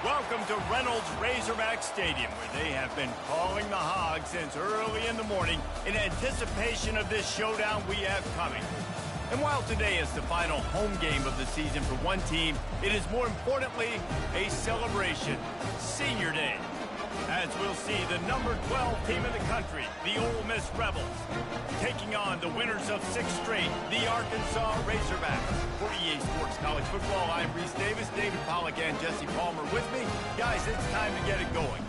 Welcome to Reynolds Razorback Stadium, where they have been calling the Hogs since early in the morning in anticipation of this showdown we have coming. And while today is the final home game of the season for one team, it is more importantly a celebration, Senior Day. As we'll see the number 12 team in the country, the Ole Miss Rebels, taking on the winners of 6 straight, the Arkansas Razorbacks. For EA Sports College Football, I'm Reese Davis, David Pollack, and Jesse Palmer with me. Guys, it's time to get it going.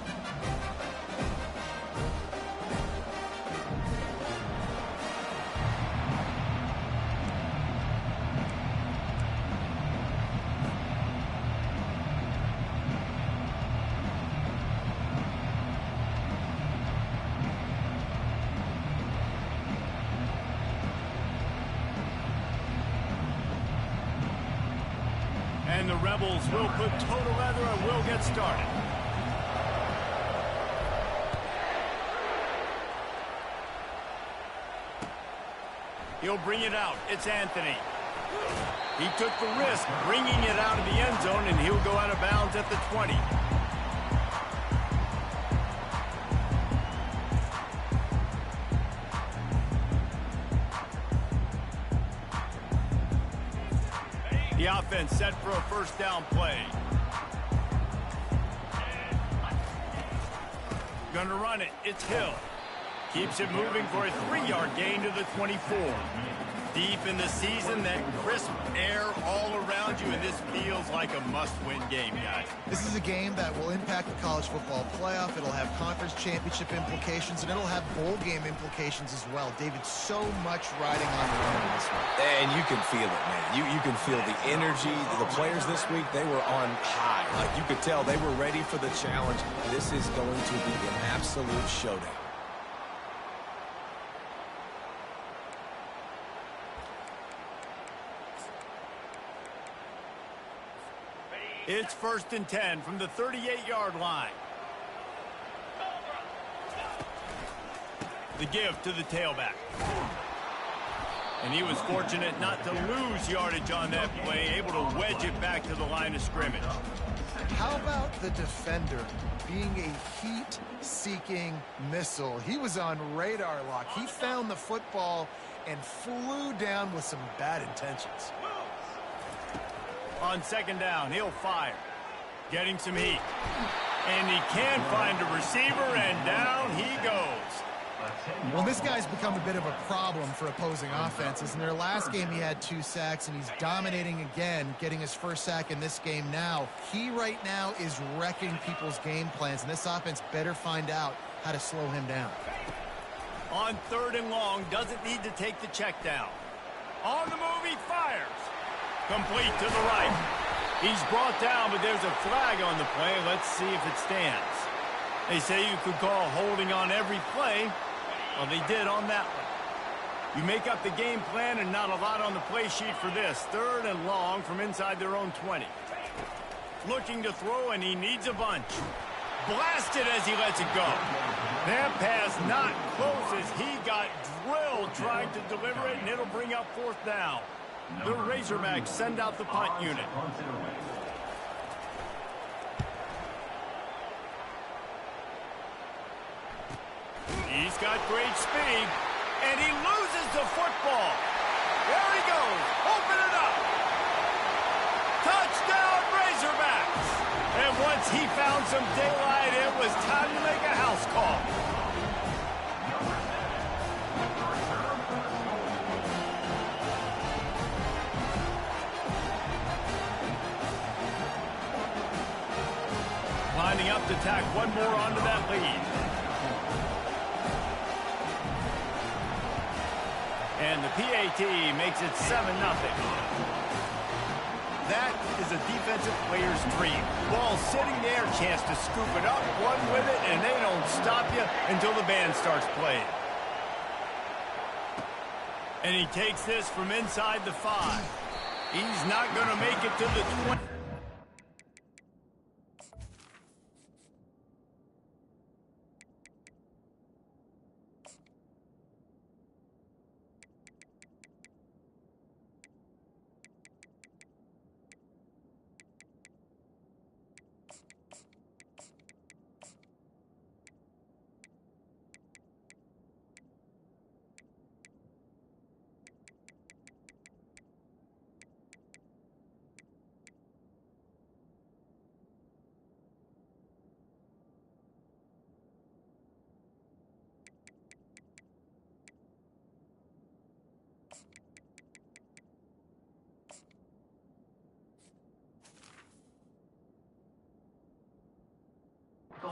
And the Rebels will put total leather and will get started. He'll bring it out. It's Anthony. He took the risk bringing it out of the end zone, and he'll go out of bounds at the 20. The offense set for a first down play. Gonna run it. It's Hill. Keeps it moving for a 3-yard gain to the 24. Deep in the season, that crisp air all around you, and this feels like a must-win game, guys. This is a game that will impact the college football playoff. It'll have conference championship implications, and it'll have bowl game implications as well. David, so much riding on the line in this one. And you can feel it, man. You can feel the energy. The players this week, they were on high. Like, you could tell they were ready for the challenge. This is going to be an absolute showdown. It's 1st and 10 from the 38-yard line. The give to the tailback. And he was fortunate not to lose yardage on that play, able to wedge it back to the line of scrimmage. How about the defender being a heat-seeking missile? He was on radar lock. He found the football and flew down with some bad intentions. On 2nd down, he'll fire. Getting some heat. And he can find a receiver, and down he goes. Well, this guy's become a bit of a problem for opposing offenses. In their last game, he had 2 sacks, and he's dominating again, getting his first sack in this game now. He right now is wrecking people's game plans, and this offense better find out how to slow him down. On 3rd and long, doesn't need to take the check down. On the move, he fires. Complete to the right. He's brought down, but there's a flag on the play. Let's see if it stands. They say you could call holding on every play. Well, they did on that one. You make up the game plan and not a lot on the play sheet for this. 3rd and long from inside their own 20. Looking to throw, and he needs a bunch. Blasted as he lets it go. That pass not close as he got drilled trying to deliver it, and it'll bring up 4th down. The Razorbacks send out the punt unit. He's got great speed, and he loses the football. There he goes. Open it up. Touchdown, Razorbacks. And once he found some daylight, it was time to make a house call. Lining up to tack one more onto that lead. And the PAT makes it 7-0. That is a defensive player's dream. Ball sitting there, chance to scoop it up, run with it, and they don't stop you until the band starts playing. And he takes this from inside the 5. He's not going to make it to the 20.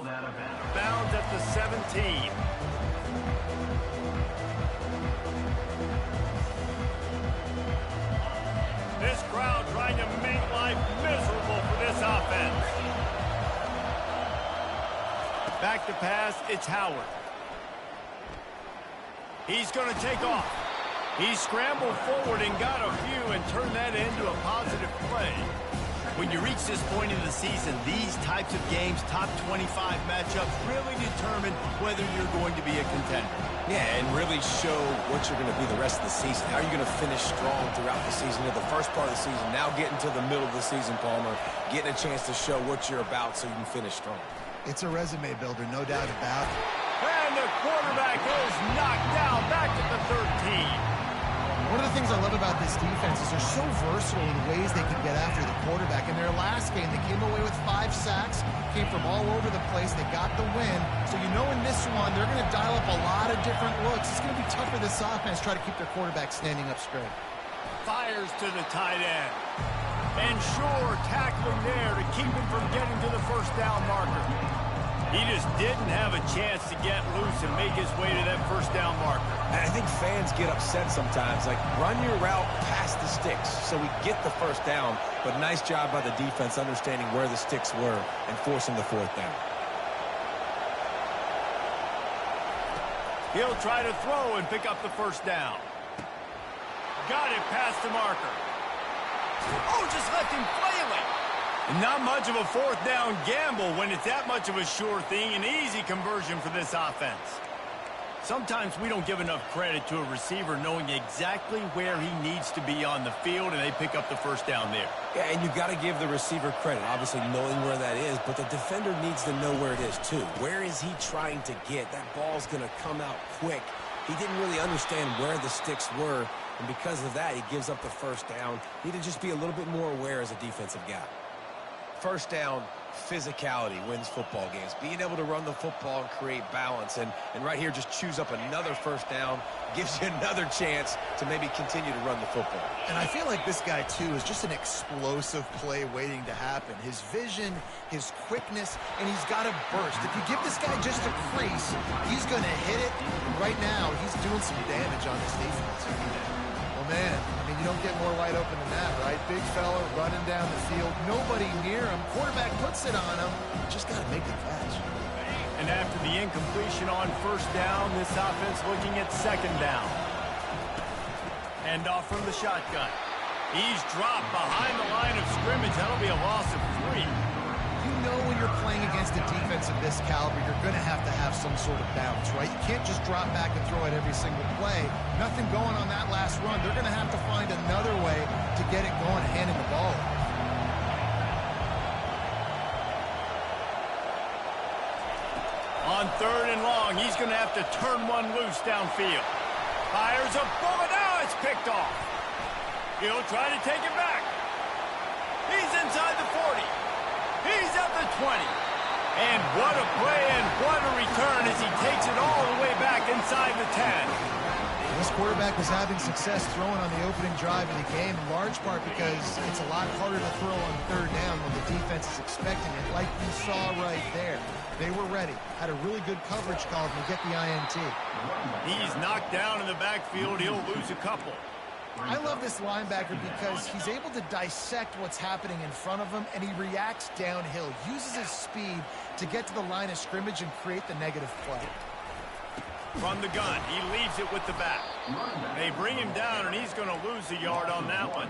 Bounds at the 17. This crowd trying to make life miserable for this offense. Back to pass, it's Howard. He's going to take off. He scrambled forward and got a few and turned that into a positive play. When you reach this point in the season, these types of games, top 25 matchups, really determine whether you're going to be a contender. Yeah, and really show what you're going to be the rest of the season. How are you going to finish strong throughout the season, the first part of the season, now getting to the middle of the season, Palmer, getting a chance to show what you're about so you can finish strong. It's a resume builder, no doubt about it. And the quarterback is knocked down back at the 13. One of the things I love about this defense is they're so versatile in ways they can get after the quarterback. In their last game, they came away with 5 sacks, came from all over the place. They got the win. So you know in this one, they're going to dial up a lot of different looks. It's going to be tough for this offense to try to keep their quarterback standing up straight. Fires to the tight end. And Shore tackling there to keep him from getting to the first down marker. He just didn't have a chance to get loose and make his way to that first down marker. And I think fans get upset sometimes. Like, run your route past the sticks so we get the first down. But nice job by the defense understanding where the sticks were and forcing the fourth down. He'll try to throw and pick up the first down. Got it past the marker. Oh, just left him flailing. Not much of a fourth down gamble when it's that much of a sure thing, an easy conversion for this offense. Sometimes we don't give enough credit to a receiver knowing exactly where he needs to be on the field, and they pick up the first down there. Yeah, and you've got to give the receiver credit, obviously knowing where that is, but the defender needs to know where it is too. Where is he trying to get? That ball's going to come out quick. He didn't really understand where the sticks were, and because of that, he gives up the first down. Need to just be a little bit more aware as a defensive guy. First down, physicality wins football games. Being able to run the football and create balance. And right here, just choose up another first down. Gives you another chance to maybe continue to run the football. And I feel like this guy, too, is just an explosive play waiting to happen. His vision, his quickness, and he's got a burst. If you give this guy just a crease, he's going to hit it. And right now, he's doing some damage on this defense. Well, man, I mean, you don't get more wide open than that, right? Big fella running down the field, nobody near him. Quarterback puts it on him. Just got to make the catch. And after the incompletion on first down, this offense looking at second down. Hand off from the shotgun. He's dropped behind the line of scrimmage. That'll be a loss of 3. You know when you're playing against a defense of this caliber, you're going to have some sort of bounce, right? You can't just drop back and throw it every single play. Nothing going on that last run. They're going to have to find another way to get it going, handing the ball off. On third and long, he's going to have to turn one loose downfield. Fires a bullet. Now it's picked off. He'll try to take it back. He's inside the 40. He's at the 20. And what a play and what a return as he takes it all the way back inside the 10. This quarterback was having success throwing on the opening drive of the game, in large part because it's a lot harder to throw on third down when the defense is expecting it, like you saw right there. They were ready, had a really good coverage call to get the INT. He's knocked down in the backfield. He'll lose a couple. I love this linebacker because he's able to dissect what's happening in front of him, and he reacts downhill, uses his speed to get to the line of scrimmage and create the negative play. From the gun, he leaves it with the back. They bring him down, and he's going to lose a yard on that one.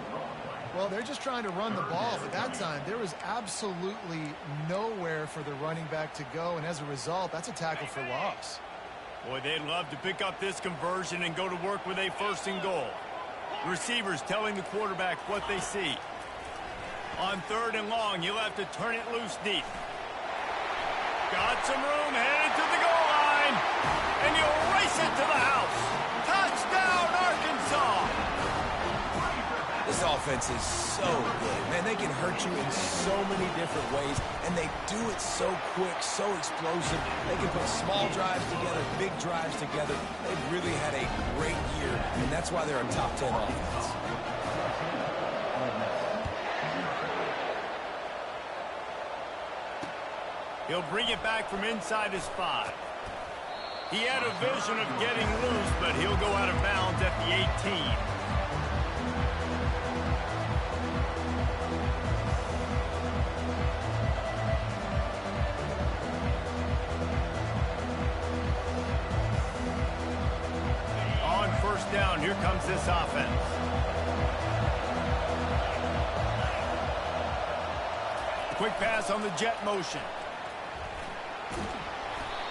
Well, they're just trying to run the ball, but that time there was absolutely nowhere for the running back to go, and as a result, that's a tackle for loss. Boy, they'd love to pick up this conversion and go to work with a first and goal. Receivers telling the quarterback what they see. On third and long, he'll have to turn it loose deep. Got some room, headed to the goal line, and he'll race it to the house. Touchdown, Arkansas! This offense is so good. Man, they can hurt you in so many different ways, and they do it so quick, so explosive. They can put small drives together, big drives together. They've really had a great year, and that's why they're a top 10 offense. He'll bring it back from inside his 5. He had a vision of getting loose, but he'll go out of bounds at the 18. On first down, here comes this offense. Quick pass on the jet motion.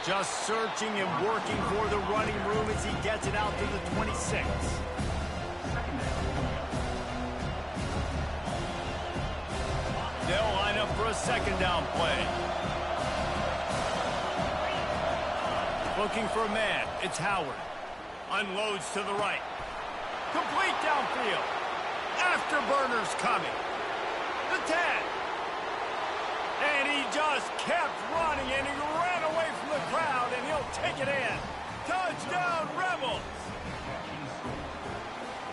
Just searching and working for the running room as he gets it out to the 26. They'll line up for a second down play. Looking for a man. It's Howard. Unloads to the right. Complete downfield. Afterburners coming. The 10. And he just kept running, and he ran away from the crowd, and he'll take it in. Touchdown, Rebels!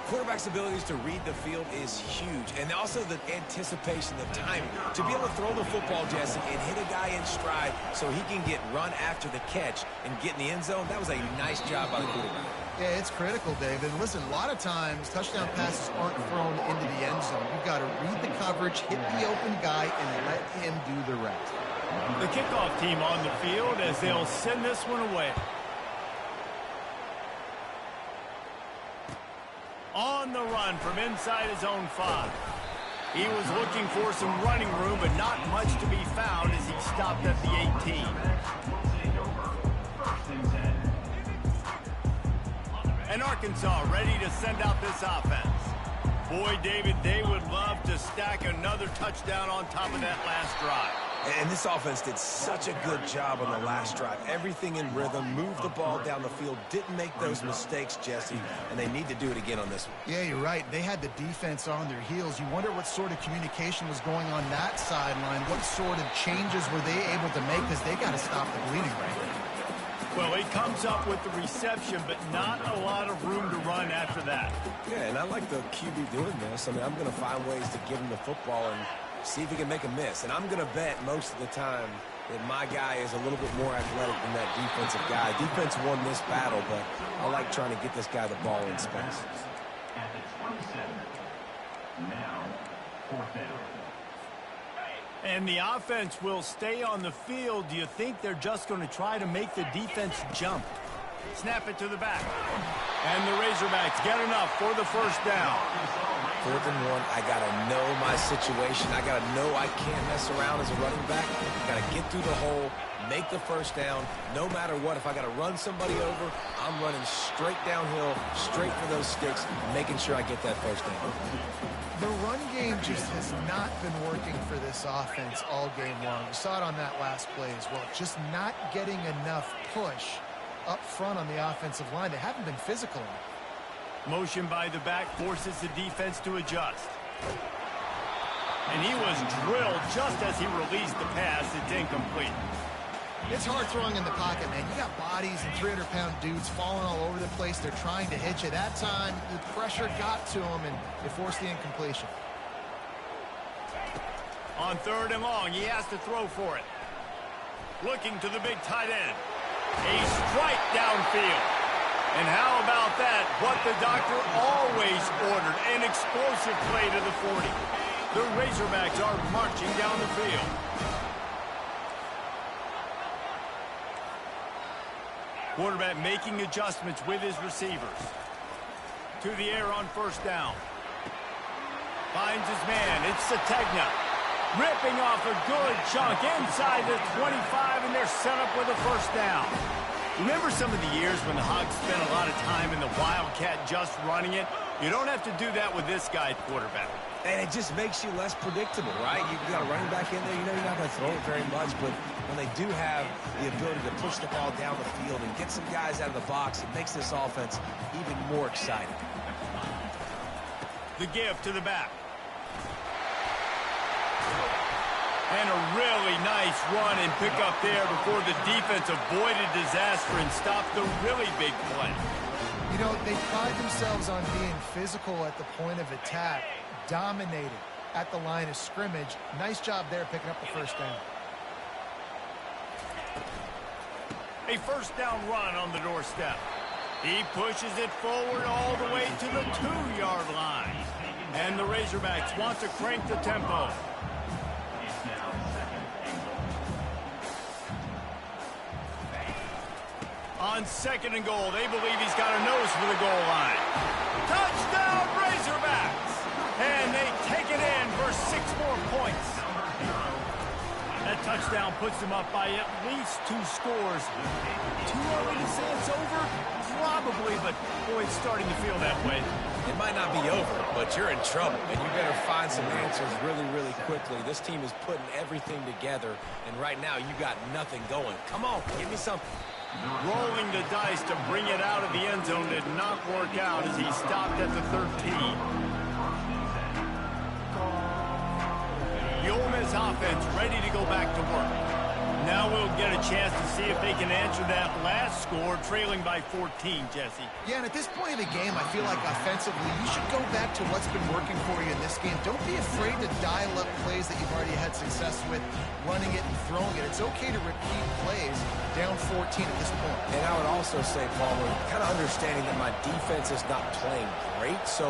Quarterback's abilities to read the field is huge, and also the anticipation, the timing. To be able to throw the football, Jesse, and hit a guy in stride so he can get run after the catch and get in the end zone, that was a nice job by the quarterback. Yeah, it's critical, David. Listen, a lot of times touchdown passes aren't thrown into the end zone. You've got to read the coverage, hit the open guy, and let him do the rest. The kickoff team on the field as they'll send this one away. On the run from inside his own 5. He was looking for some running room, but not much to be found as he stopped at the 18. And Arkansas ready to send out this offense. Boy, David, they would love to stack another touchdown on top of that last drive. And this offense did such a good job on the last drive. Everything in rhythm, moved the ball down the field, didn't make those mistakes, Jesse, and they need to do it again on this one. Yeah, you're right. They had the defense on their heels. You wonder what sort of communication was going on that sideline. What sort of changes were they able to make, because they got to stop the bleeding right now. Well, he comes up with the reception, but not a lot of room to run after that. Yeah, and I like the QB doing this. I mean, I'm going to find ways to give him the football and see if he can make a miss. And I'm going to bet most of the time that my guy is a little bit more athletic than that defensive guy. Defense won this battle, but I like trying to get this guy the ball in space. At the 27. Now, fourth down. And the offense will stay on the field. Do you think they're just going to try to make the defense jump? Snap it to the back. And the Razorbacks get enough for the first down. 4th and 1, I got to know my situation. I got to know I can't mess around as a running back. I got to get through the hole, make the first down. No matter what, if I got to run somebody over, I'm running straight downhill, straight for those sticks, making sure I get that first down. The run game just has not been working for this offense all game long. We saw it on that last play as well. Just not getting enough push up front on the offensive line. They haven't been physical enough. Motion by the back forces the defense to adjust. And he was drilled just as he released the pass. It's incomplete. It's hard throwing in the pocket, man. You got bodies and 300-pound dudes falling all over the place. They're trying to hit you. That time, the pressure got to him, and it forced the incompletion. On 3rd and long, he has to throw for it. Looking to the big tight end. A strike downfield. And how about that? What the doctor always ordered, an explosive play to the 40. The Razorbacks are marching down the field. Quarterback making adjustments with his receivers. To the air on first down. Finds his man. It's Sategna. Ripping off a good chunk inside the 25, and they're set up with a first down. Remember some of the years when the Hogs spent a lot of time in the Wildcat just running it? You don't have to do that with this guy at quarterback. And it just makes you less predictable, right? You've got a running back in there. You know you're not going to throw it very much, but when they do have the ability to push the ball down the field and get some guys out of the box, it makes this offense even more exciting. The give to the back. And a really nice run and pick up there before the defense avoided disaster and stopped the really big play. You know, they pride themselves on being physical at the point of attack, dominating at the line of scrimmage. Nice job there picking up the first down. A first down run on the doorstep. He pushes it forward all the way to the 2-yard line. And the Razorbacks want to crank the tempo. It's now second and goal. On second and goal, they believe he's got a nose for the goal line. Touchdown, Razorbacks! And they take it in for 6 more points. That touchdown puts them up by at least 2 scores. Too early to say it's over? Probably, but boy, it's starting to feel that way. It might not be over, but you're in trouble, and you better find some answers really, really quickly. This team is putting everything together, and right now you got nothing going. Come on, give me something. Rolling the dice to bring it out of the end zone did not work out as he stopped at the 13. The Ole Miss offense ready to go back to work. Now we'll get a chance to see if they can answer that last score, trailing by 14, Jesse. Yeah, and at this point in the game, I feel like offensively, you should go back to what's been working for you in this game. Don't be afraid to dial up plays that you've already had success with, running it and throwing it. It's okay to repeat plays down 14 at this point. And I would also say, Palmer, kind of understanding that my defense is not playing great, so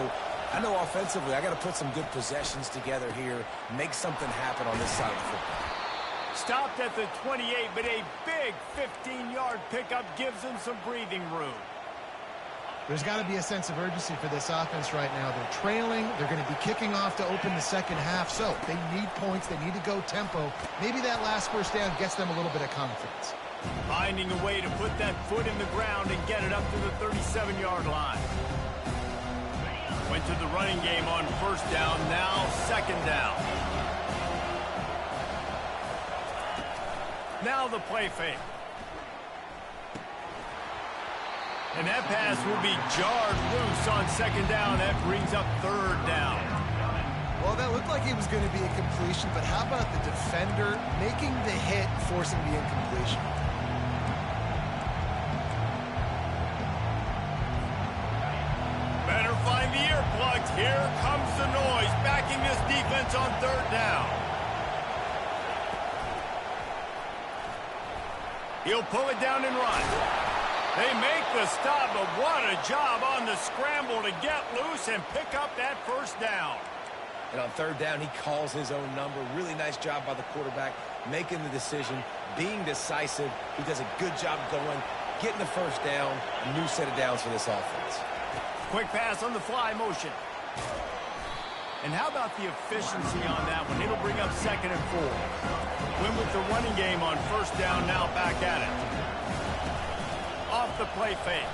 I know offensively I got to put some good possessions together here, make something happen on this side of the football. Stopped at the 28, but a big 15-yard pickup gives them some breathing room. There's got to be a sense of urgency for this offense right now. They're trailing. They're going to be kicking off to open the second half, so they need points. They need to go tempo. Maybe that last first down gets them a little bit of confidence. Finding a way to put that foot in the ground and get it up to the 37-yard line. Went to the running game on first down, now second down. Now the play fake. And that pass will be jarred loose on second down. That brings up third down. Well, that looked like it was going to be a completion, but how about the defender making the hit, forcing the incompletion? Better find the earplugs. Here comes the noise, backing this defense on third down. He'll pull it down and run. They make the stop, but what a job on the scramble to get loose and pick up that first down. And on third down, he calls his own number. Really nice job by the quarterback, making the decision, being decisive. He does a good job going, getting the first down. A new set of downs for this offense. Quick pass on the fly motion. And how about the efficiency on that one? It'll bring up second and 4. Win with the running game on first down, now back at it. Off the play fake.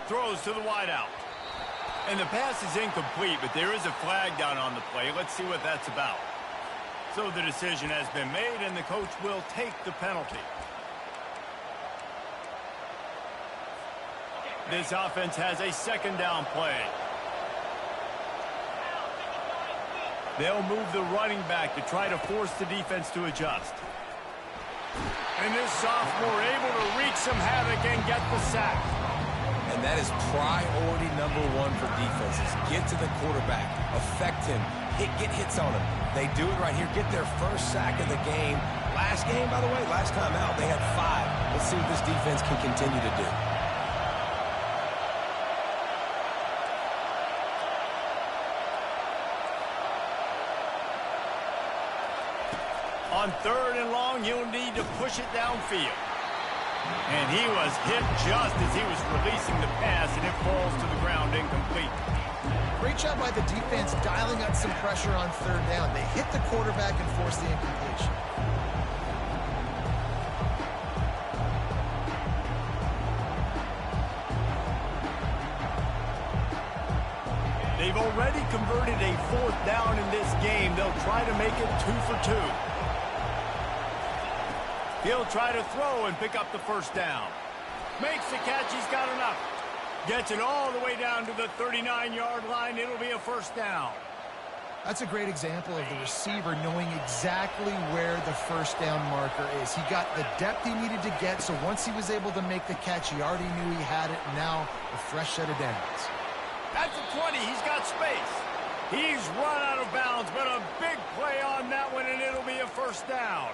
Throws to the wideout. And the pass is incomplete, but there is a flag down on the play. Let's see what that's about. So the decision has been made, and the coach will take the penalty. This offense has a second down play. They'll move the running back to try to force the defense to adjust. And this sophomore able to wreak some havoc and get the sack. And that is priority number 1 for defenses. Get to the quarterback, affect him, get hits on him. They do it right here, get their first sack of the game. Last game, by the way, last time out, they had 5. Let's see what this defense can continue to do. On third and long, he'll need to push it downfield. And he was hit just as he was releasing the pass, and it falls to the ground incomplete. Great job by the defense dialing up some pressure on third down. They hit the quarterback and forced the incompletion. They've already converted a fourth down in this game. They'll try to make it 2 for 2. He'll try to throw and pick up the first down. Makes the catch. He's got enough. Gets it all the way down to the 39-yard line. It'll be a first down. That's a great example of the receiver knowing exactly where the first down marker is. He got the depth he needed to get, so once he was able to make the catch, he already knew he had it. Now a fresh set of downs. At the 20, he's got space. He's run out of bounds, but a big play on that one, and it'll be a first down.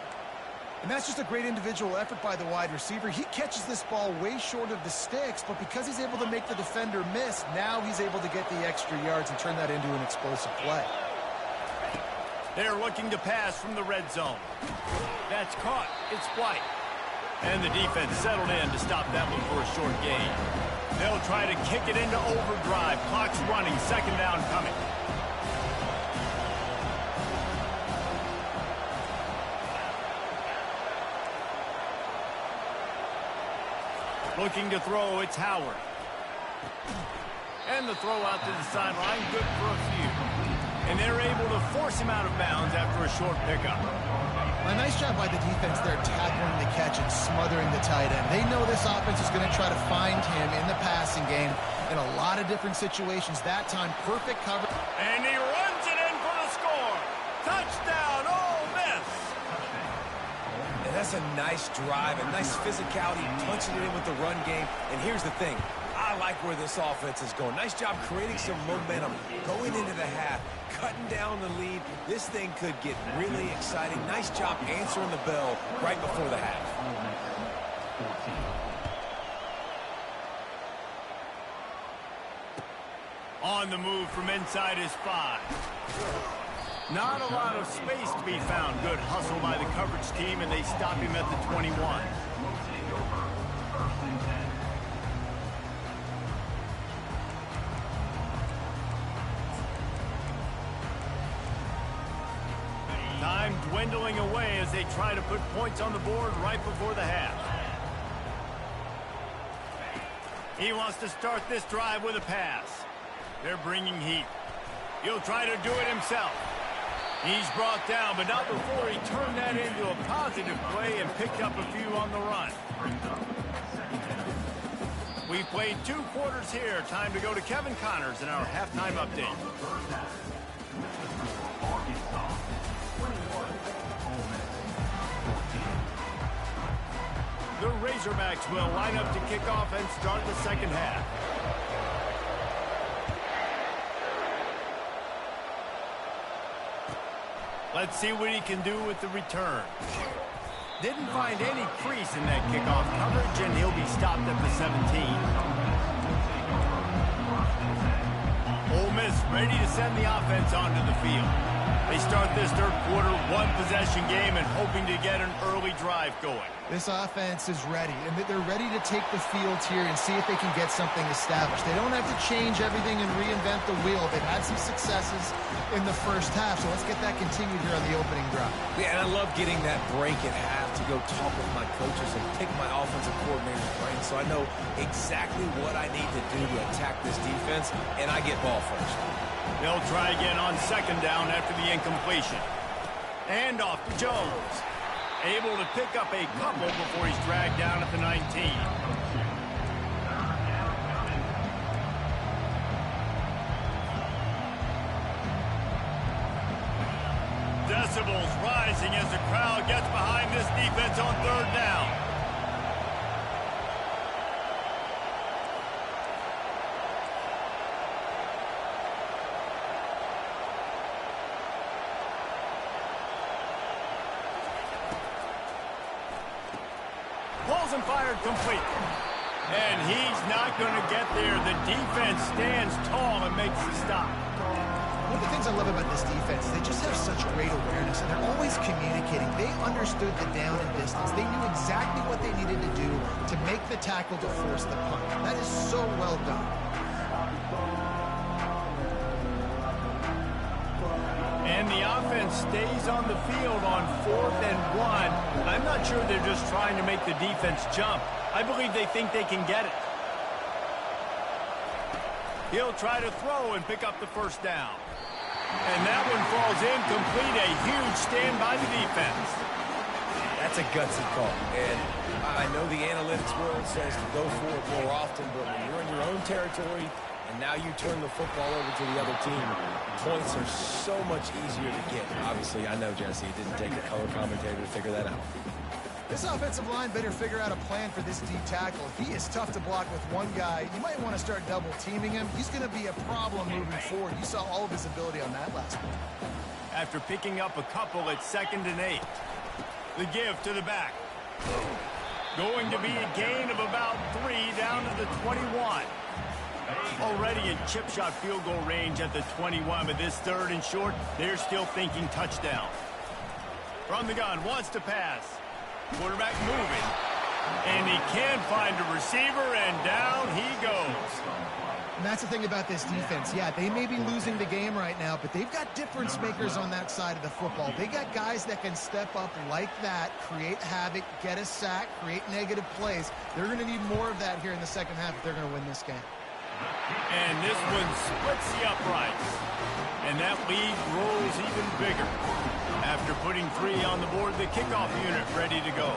And that's just a great individual effort by the wide receiver. He catches this ball way short of the sticks, but because he's able to make the defender miss, now he's able to get the extra yards and turn that into an explosive play. They're looking to pass from the red zone. That's caught. It's flight. And the defense settled in to stop that one for a short gain. They'll try to kick it into overdrive. Clock's running. Second down coming. Looking to throw, it's Howard. And the throw out to the sideline, good for a few. And they're able to force him out of bounds after a short pickup. A nice job by the defense there tackling the catch and smothering the tight end. They know this offense is going to try to find him in the passing game in a lot of different situations. That time, perfect cover. And he runs it in for the score. Touchdown, Ole Miss. And that's a nice drive, a nice physicality, punching it in with the run game. And here's the thing. I like where this offense is going. Nice job creating some momentum, going into the half, cutting down the lead. This thing could get really exciting. Nice job answering the bell right before the half. On the move from inside his 5. Not a lot of space to be found. Good hustle by the coverage team, and they stop him at the 21. Time dwindling away as they try to put points on the board right before the half. He wants to start this drive with a pass. They're bringing heat. He'll try to do it himself. He's brought down, but not before he turned that into a positive play and picked up a few on the run. We played 2 quarters here. Time to go to Kevin Connors in our halftime update. The Razorbacks will line up to kick off and start the second half. Let's see what he can do with the return. Didn't find any crease in that kickoff coverage, and he'll be stopped at the 17. Ole Miss ready to send the offense onto the field. They start this third quarter one-possession game and hoping to get an early drive going. This offense is ready, and they're ready to take the field here and see if they can get something established. They don't have to change everything and reinvent the wheel. They've had some successes in the first half, so let's get that continued here on the opening drive. Yeah, and I love getting that break at half to go talk with my coaches and pick my offensive coordinator's brain so I know exactly what I need to do to attack this defense, and I get ball first. They'll try again on second down after the incompletion. And off to Jones. Able to pick up a couple before he's dragged down at the 19. Decibels rising as the crowd gets behind this defense on third down. Pulls and fired complete. And he's not going to get there. The defense stands tall and makes the stop. One of the things I love about this defense is they just have such great awareness, and they're always communicating. They understood the down and distance. They knew exactly what they needed to do to make the tackle to force the punt. That is so well done. And the offense stays on the field on 4th and 1. I'm not sure they're just trying to make the defense jump. I believe they think they can get it. He'll try to throw and pick up the first down. And that one falls incomplete. A huge stand by the defense. That's a gutsy call. And I know the analytics world says to go for it more often, but when you're in your own territory and now you turn the football over to the other team, points are so much easier to get. Obviously, I know, Jesse, it didn't take a color commentator to figure that out. This offensive line better figure out a plan for this D tackle. If he is tough to block with one guy, you might want to start double-teaming him. He's going to be a problem moving forward. You saw all of his ability on that last one. After picking up a couple, it's 2nd and 8. The give to the back. Going to be a gain of about 3 down to the 21. Already in chip shot field goal range at the 21, but this 3rd and short, they're still thinking touchdown. From the gun, wants to pass. Quarterback moving. And he can find a receiver, and down he goes. And that's the thing about this defense. Yeah, they may be losing the game right now, but they've got difference makers on that side of the football. They got guys that can step up like that, create havoc, get a sack, create negative plays. They're going to need more of that here in the second half if they're going to win this game. And this one splits the uprights. And that lead grows even bigger. After putting 3 on the board, the kickoff unit ready to go.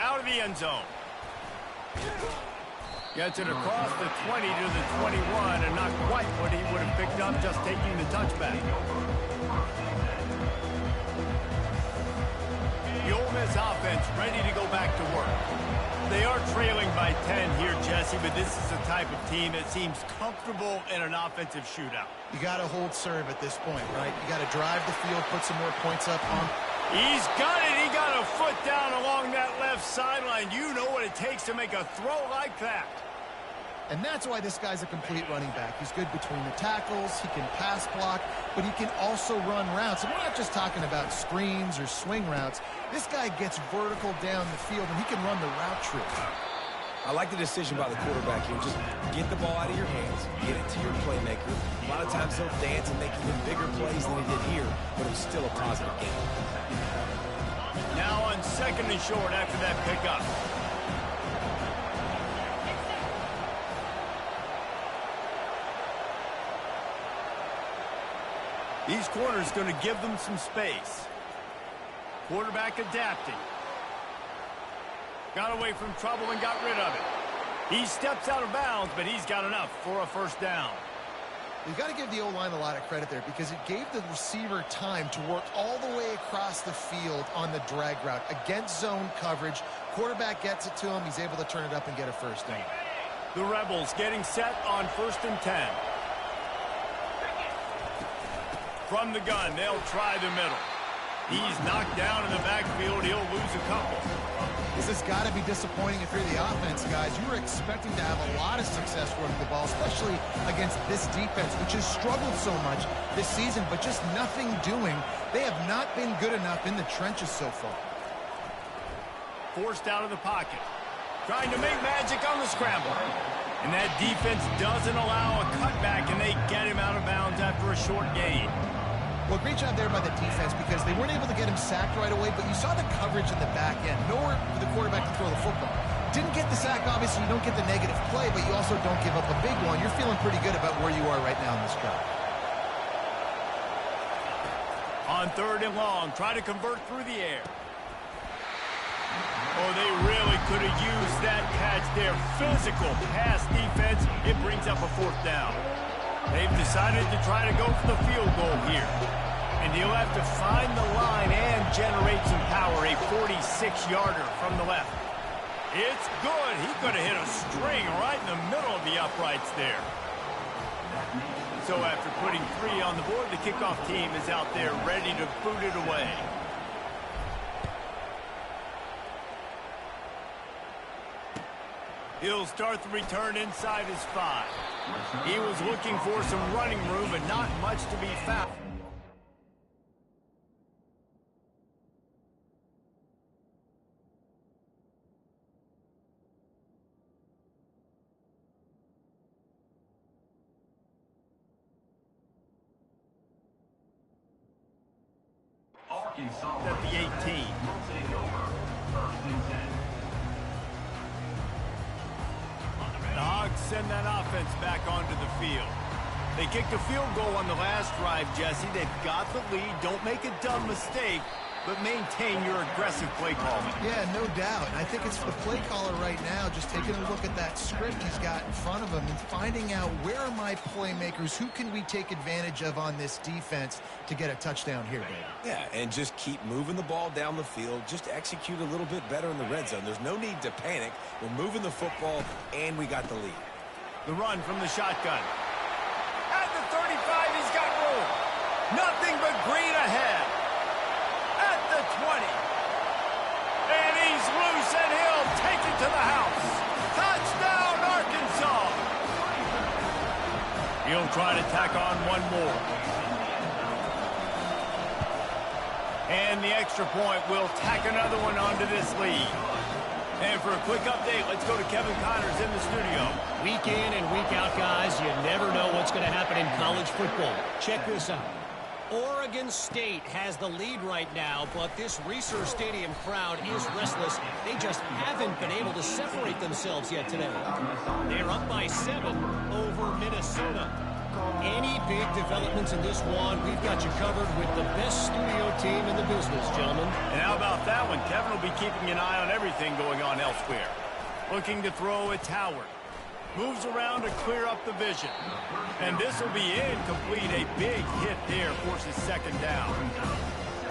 Out of the end zone. Gets it across the 20 to the 21, and not quite what he would have picked up just taking the touchback. The Ole Miss offense ready to go back to work. They are trailing by 10 here, Jesse, but this is the type of team that seems comfortable in an offensive shootout. You got to hold serve at this point, right? You got to drive the field, put some more points up on. He's got it. He got a foot down along that left sideline. You know what it takes to make a throw like that. And that's why this guy's a complete running back. He's good between the tackles, he can pass block, but he can also run routes. And we're not just talking about screens or swing routes. This guy gets vertical down the field, and he can run the route tree. I like the decision by the quarterback here. Just get the ball out of your hands, get it to your playmaker. A lot of times he'll dance and make even bigger plays than he did here, but it was still a positive game. Now on 2nd and short after that pickup. These corners going to give them some space. Quarterback adapting. Got away from trouble and got rid of it. He steps out of bounds, but he's got enough for a first down. You got to give the O-line a lot of credit there because it gave the receiver time to work all the way across the field on the drag route against zone coverage. Quarterback gets it to him. He's able to turn it up and get a first down. The Rebels getting set on 1st and 10. From the gun, they'll try the middle. He's knocked down in the backfield. He'll lose a couple. This has got to be disappointing if you're the offense, guys. You were expecting to have a lot of success running the ball, especially against this defense, which has struggled so much this season, but just nothing doing. They have not been good enough in the trenches so far. Forced out of the pocket. Trying to make magic on the scramble. And that defense doesn't allow a cutback, and they get him out of bounds after a short gain. Well, great job there by the defense because they weren't able to get him sacked right away, but you saw the coverage in the back end. Nowhere for the quarterback to throw the football. Didn't get the sack, obviously. You don't get the negative play, but you also don't give up a big one. You're feeling pretty good about where you are right now in this drive. On 3rd and long, try to convert through the air. Oh, they really could have used that catch there. Physical pass defense. It brings up a 4th down. They've decided to try to go for the field goal here. And he'll have to find the line and generate some power. A 46-yarder from the left. It's good. He could have hit a string right in the middle of the uprights there. So after putting 3 on the board, the kickoff team is out there ready to boot it away. He'll start the return inside his 5. He was looking for some running room, but not much to be found. At the 18. The Hogs send that offense back onto the field. They kicked a field goal on the last drive, Jesse. They've got the lead. Don't make a dumb mistake, but maintain your aggressive play calling. Yeah, no doubt. And I think it's the play caller right now just taking a look at that script he's got in front of him and finding out where are my playmakers, who can we take advantage of on this defense to get a touchdown here, Dave. Yeah, and just keep moving the ball down the field. Just execute a little bit better in the red zone. There's no need to panic. We're moving the football, and we got the lead. The run from the shotgun. At the 35, he's got room. Nothing but green ahead. At the 20. And he's loose, and he'll take it to the house. Touchdown, Arkansas. He'll try to tack on one more. And the extra point will tack another one onto this lead. And for a quick update, let's go to Kevin Connors in the studio. Week in and week out, guys, you never know what's going to happen in college football. Check this out. Oregon State has the lead right now, but this Reser Stadium crowd is restless. They just haven't been able to separate themselves yet today. They're up by 7 over Minnesota. Any big developments in this one, we've got you covered with the best studio team in the business, gentlemen. And how about that one? Kevin will be keeping an eye on everything going on elsewhere. Looking to throw at Howard. Moves around to clear up the vision. And this will be incomplete. A big hit there forces second down.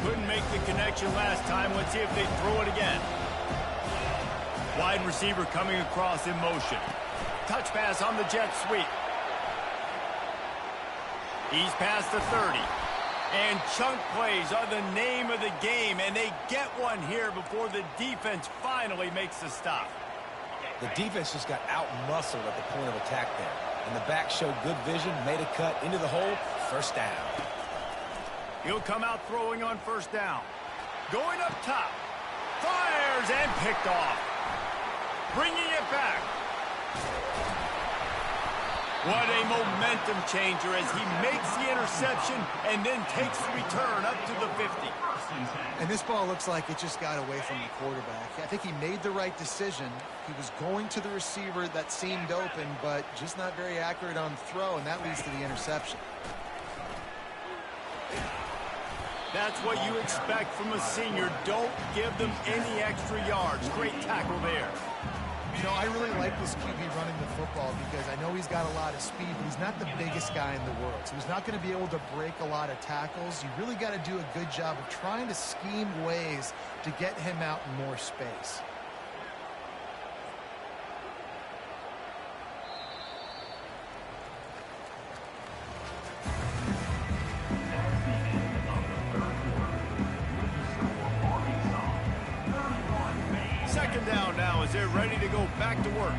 Couldn't make the connection last time. Let's see if they throw it again. Wide receiver coming across in motion. Touch pass on the jet sweep. He's past the 30. And chunk plays are the name of the game, and they get one here before the defense finally makes the stop. The defense just got out-muscled at the point of attack there. And the back showed good vision, made a cut into the hole, first down. He'll come out throwing on first down. Going up top. Fires and picked off. Bringing it back. What a momentum changer as he makes the interception and then takes the return up to the 50. And this ball looks like it just got away from the quarterback. I think he made the right decision. He was going to the receiver that seemed open, but just not very accurate on the throw, and that leads to the interception. That's what you expect from a senior. Don't give them any extra yards. Great tackle there. You know, I really like this QB running the football because I know he's got a lot of speed, but he's not the biggest guy in the world. So he's not going to be able to break a lot of tackles. You really got to do a good job of trying to scheme ways to get him out in more space. Second down now as they're ready to go back to work.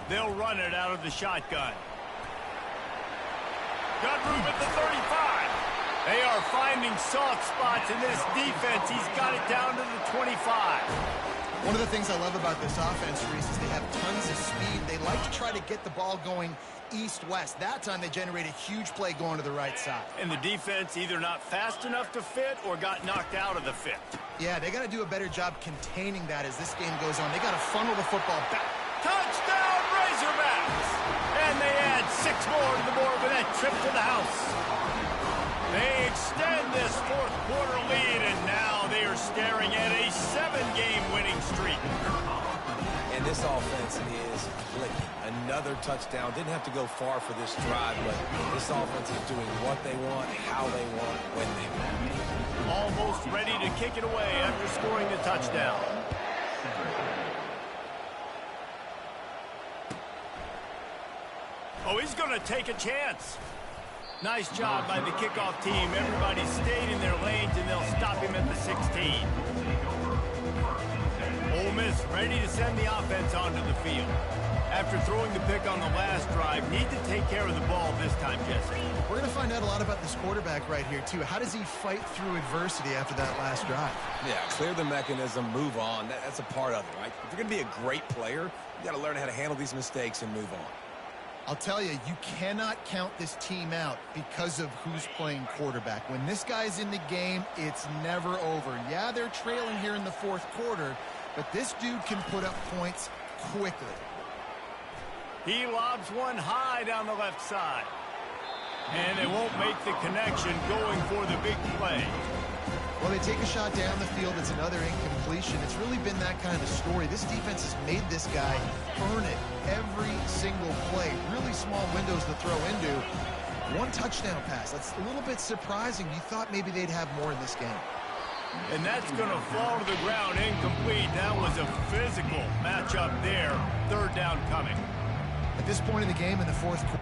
They'll run it out of the shotgun. Got room at the 35. They are finding soft spots in this defense. He's got it down to the 25. One of the things I love about this offense, Reese, is they have tons of speed. They like to try to get the ball going east-west. That time they generate a huge play going to the right side. And the defense either not fast enough to fit or got knocked out of the fit. Yeah, they got to do a better job containing that as this game goes on. They got to funnel the football back. Touchdown, Razorbacks! And they add 6 more to the board with that trip to the house. They extend this fourth quarter lead, and now they are staring at a 7-game winning streak. And this offense is clicking. Another touchdown. Didn't have to go far for this drive, but this offense is doing what they want, how they want, when they want. Almost ready to kick it away after scoring the touchdown. Oh, he's going to take a chance. Nice job by the kickoff team. Everybody stayed in their lanes, and they'll stop him at the 16. Ole Miss ready to send the offense onto the field. After throwing the pick on the last drive, need to take care of the ball this time, Jesse. We're going to find out a lot about this quarterback right here, too. How does he fight through adversity after that last drive? Yeah, clear the mechanism, move on. That's a part of it, right? If you're going to be a great player, you got to learn how to handle these mistakes and move on. I'll tell you, you cannot count this team out because of who's playing quarterback. When this guy's in the game, it's never over. Yeah, they're trailing here in the fourth quarter, but this dude can put up points quickly. He lobs one high down the left side. And they won't make the connection going for the big play. Well, they take a shot down the field. It's another incompletion. It's really been that kind of story. This defense has made this guy earn it every single play. Really small windows to throw into. One touchdown pass. That's a little bit surprising. You thought maybe they'd have more in this game. And that's going to fall to the ground incomplete. That was a physical matchup there. Third down coming. At this point in the game, in the fourth quarter,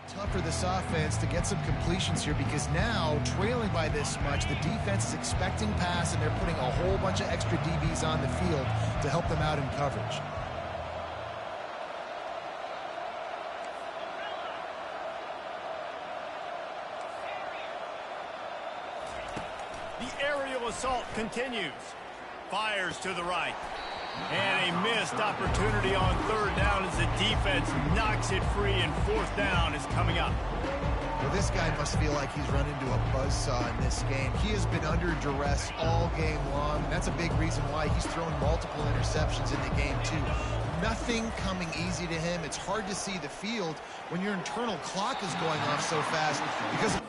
tough for this offense to get some completions here, because now, trailing by this much, the defense is expecting pass, and they're putting a whole bunch of extra DBs on the field to help them out in coverage. The aerial assault continues. Fires to the right. And a missed opportunity on third down as the defense knocks it free, and fourth down is coming up. Well, this guy must feel like he's run into a buzzsaw in this game. He has been under duress all game long. That's a big reason why he's thrown multiple interceptions in the game, too. Nothing coming easy to him. It's hard to see the field when your internal clock is going off so fast because of